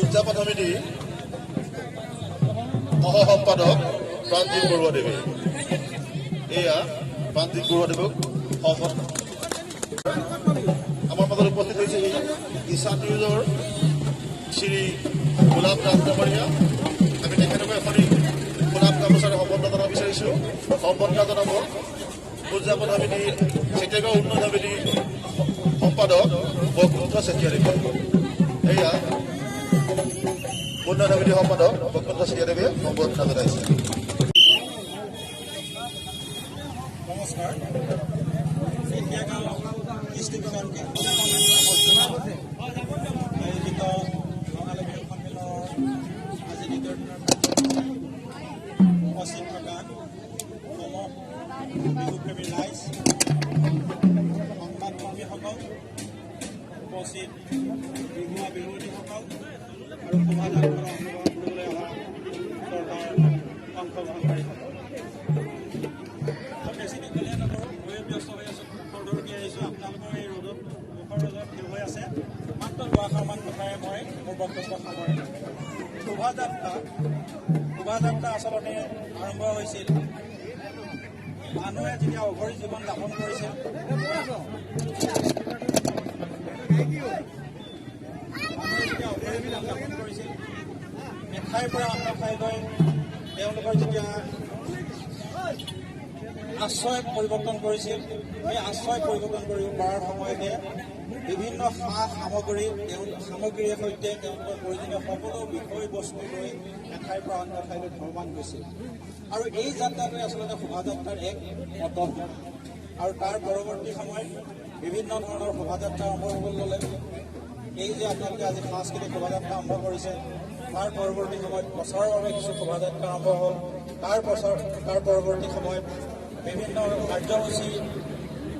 উদযাপন সমিতি সহ সম্পাদক প্ৰান্তিক বৰুৱাদেৱে এয়া প্ৰান্তিক বৰুৱাদেৱক আমাৰ মাজত উপস্থিত হৈছে ঈশান নিউজৰ শ্ৰী গোলাপ দাস ডাঙৰীয়া। আমি তেখেতক এখনি গোলাপ গামোচাৰে সম্বৰ্ধনা জনাব বিচাৰিছোঁ। সম্বৰ্ধনা জনাব উদযাপন সমিতি চেটেগাঁও উন্নয়ন সমিতি সম্পাদক বসন্ত চেতিয়াদেৱে। এয়া উন্নয়ন সমিতি সম্পাদক বসন্ত চেতিয়াদেৱে সম্বৰ্ধনা জনাইছে। নমস্কাৰ। চেতিয়াগাঁও ডিষ্ট্ৰিক্ট আয়োজিত ৰঙালী বিহু সন্মিলনৰ আজি দ্বিতীয় দিনৰ উপস্থিত থকা বিহুপ্ৰেমী ৰাইজ, সংবাদকৰ্মীসকল, উপস্থিত বিহুৱা বিৰোধীসকল আৰু শোভাযাত্ৰাত অংশগ্ৰহণ কৰিবলৈ অহা চৰকাৰ অংশগ্ৰহণকাৰীসকল। বেছি দীঘলীয়া নকৰোঁ, ময়ো ব্যস্ত হৈ আছোঁ, খৰধৰকৈ আহিছোঁ। আপোনালোকৰ এই ৰ'দত মুখৰ ৰ'দত থিয় হৈ আছে। মাত্ৰ দুআষাৰমান কথাৰে মই মোৰ বক্তব্য সামৰিম। শোভাযাত্ৰা আচলতে আৰম্ভ হৈছিল মানুহে যেতিয়া অঘৰী জীৱন যাপন কৰিছিল, এঠাইৰ পৰা অন্য ঠাইলৈ তেওঁলোকৰ যেতিয়া আশ্ৰয় পৰিৱৰ্তন কৰিছিল, সেই আশ্ৰয় পৰিৱৰ্তন কৰিব পৰাৰ সময়তে বিভিন্ন সামগ্ৰীৰে সৈতে তেওঁলোকৰ প্ৰয়োজনীয় সকলো বিষয়বস্তু লৈ এঠাইৰ পৰা অন্য ঠাইলৈ ভ্ৰমণ গৈছিল। আৰু এই যাত্ৰাটোৱে আচলতে শোভাযাত্ৰাৰ এক পতন। আৰু তাৰ পৰৱৰ্তী সময়ত বিভিন্ন ধৰণৰ শোভাযাত্ৰা আৰম্ভ হ'বলৈ ল'লে। এই যে আপোনালোকে আজি সাংস্কৃতিক শোভাযাত্ৰা আৰম্ভ কৰিছে, তাৰ পৰৱৰ্তী সময়ত প্ৰচাৰৰ বাবে কিছু শোভাযাত্ৰা আৰম্ভ হ'ল। তাৰ পৰৱৰ্তী সময়ত বিভিন্ন কাৰ্যসূচী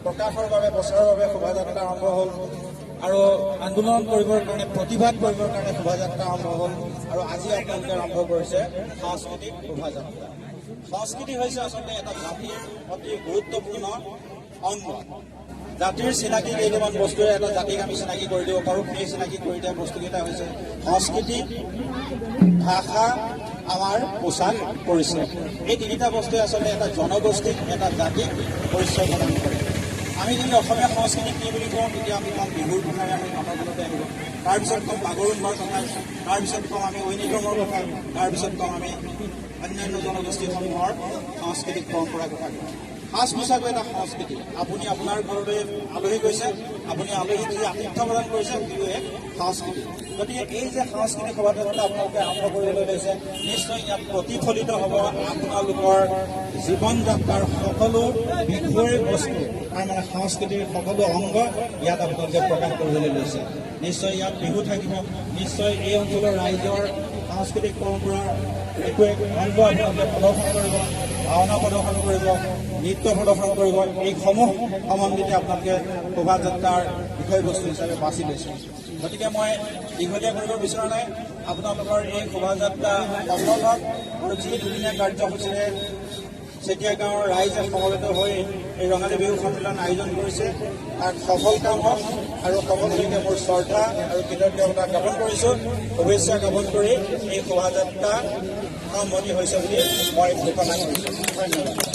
প্ৰকাশৰ বাবে প্ৰচাৰৰ বাবে শোভাযাত্ৰা আৰম্ভ হ'ল। আৰু আন্দোলন কৰিবৰ কাৰণে, প্ৰতিবাদ কৰিবৰ কাৰণে শোভাযাত্ৰা আৰম্ভ হ'ল। আৰু আজি আপোনালোকে আৰম্ভ কৰিছে সাংস্কৃতিক শোভাযাত্ৰা। সংস্কৃতি হৈছে আচলতে এটা জাতিৰ অতি গুৰুত্বপূৰ্ণ অংগ। জাতিৰ চিনাকি কেইটামান বস্তুৰে এটা জাতিক আমি চিনাকি কৰি দিব পাৰোঁ। সেই চিনাকি কৰি দিয়া বস্তুকেইটা হৈছে সংস্কৃতি, ভাষা, আমাৰ পোচাক, পৰিচয়। এই তিনিটা বস্তুৱে আচলতে এটা জনগোষ্ঠীক, এটা জাতিক পৰিচয় প্ৰদান কৰে। আমি যদি অসমীয়া সংস্কৃতিক কি বুলি কওঁ, তেতিয়া আমি কম বিহুৰ কথাই আমি মনলৈ আহিব। তাৰপিছত কম বাগৰুম্বাৰ কথা, তাৰপিছত কম আমি ঐনিতমৰ কথা, তাৰপিছত কম আমি অন্যান্য জনগোষ্ঠীসমূহৰ সাংস্কৃতিক পৰম্পৰাৰ কথা কওঁ। সাজ পোছাকো এটা সংস্কৃতি। আপুনি আপোনাৰ ঘৰলৈ আলহী গৈছে, আপুনি আলহীক যি আতিথ্য প্ৰদান কৰিছে, সেইটো এক সংস্কৃতি। গতিকে এই যে সাংস্কৃতিক শোভাযাত্ৰা আপোনালোকে আৰম্ভ কৰিবলৈ লৈছে, নিশ্চয় ইয়াত প্ৰতিফলিত হ'ব আপোনালোকৰ জীৱন যাত্ৰাৰ সকলো বিষয়বস্তু, তাৰমানে সংস্কৃতিৰ সকলো অংগ ইয়াত আপোনালোকে প্ৰকাশ কৰিবলৈ লৈছে। নিশ্চয় ইয়াত বিহু থাকিব, নিশ্চয় এই অঞ্চলৰ ৰাইজৰ সাংস্কৃতিক পৰম্পৰাৰ একো এক অংগ আপোনালোকে প্ৰদৰ্শন কৰিব, ভাওনা প্ৰদৰ্শন কৰিব, নৃত্য প্ৰদৰ্শন কৰিব। এইসমূহ সম্বন্ধিত আপোনালোকে শোভাযাত্ৰাৰ বিষয়বস্তু হিচাপে বাছি লৈছে। গতিকে মই দীঘলীয়া কৰিব বিচৰা নাই। আপোনালোকৰ এই শোভাযাত্ৰা সফল হওক আৰু যি দুদিনীয়া কাৰ্যসূচীৰে চেতিয়াগাঁৱৰ ৰাইজে সমবেত হৈ এই ৰঙালী বিহু সন্মিলন আয়োজন কৰিছে, তাক সফল কাম হওক। আৰু সকলোকে মোৰ শ্ৰদ্ধা আৰু কৃতজ্ঞতা জ্ঞাপন কৰিছোঁ, শুভেচ্ছা জ্ঞাপন কৰি এই শোভাযাত্ৰা আৰম্ভণি হৈছে বুলি মই ঘোষণা কৰিছোঁ। ধন্যবাদ।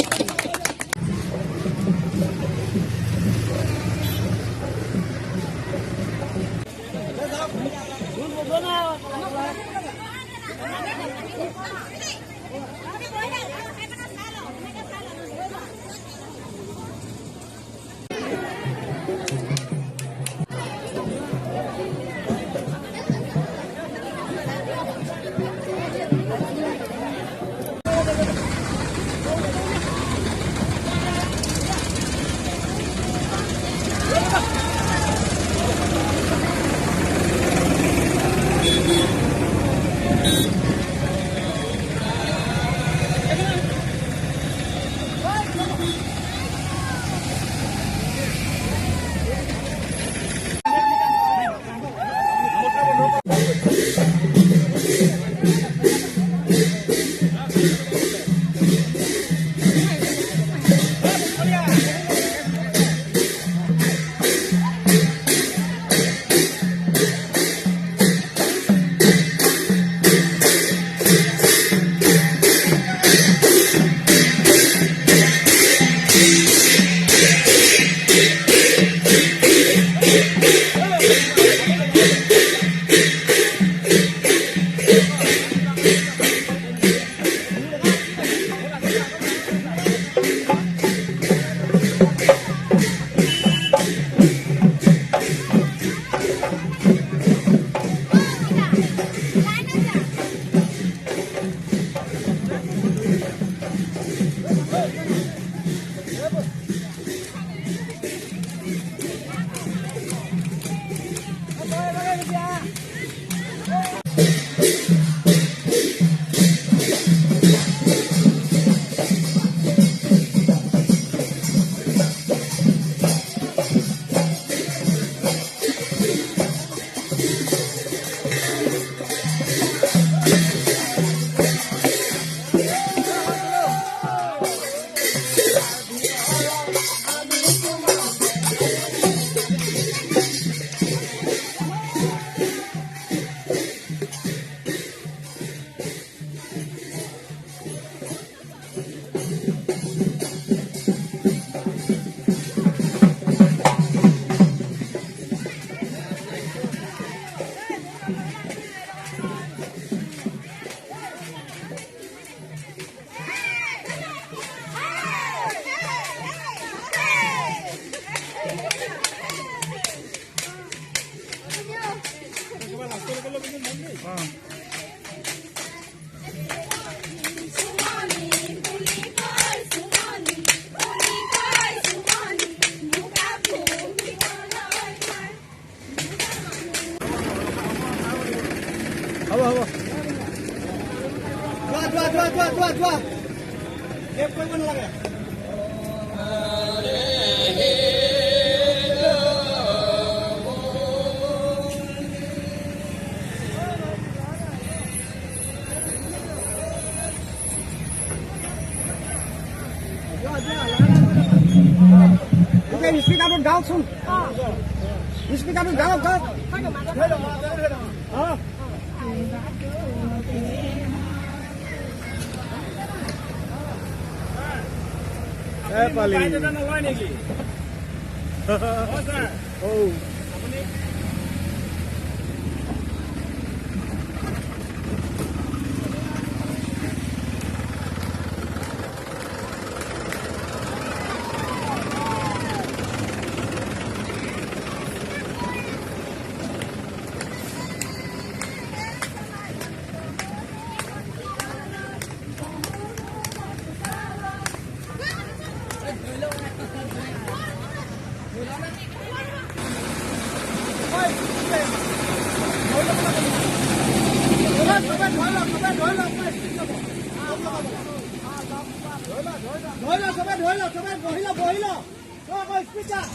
যোৱা গেপ কৰিব নালাগে। স্পিকাৰটোত গাওকচোন, স্পিকাৰটোত গাওক গাওক। পালি নলয় নেকি? ধৰি ল, বহি ল, স্পিকাৰ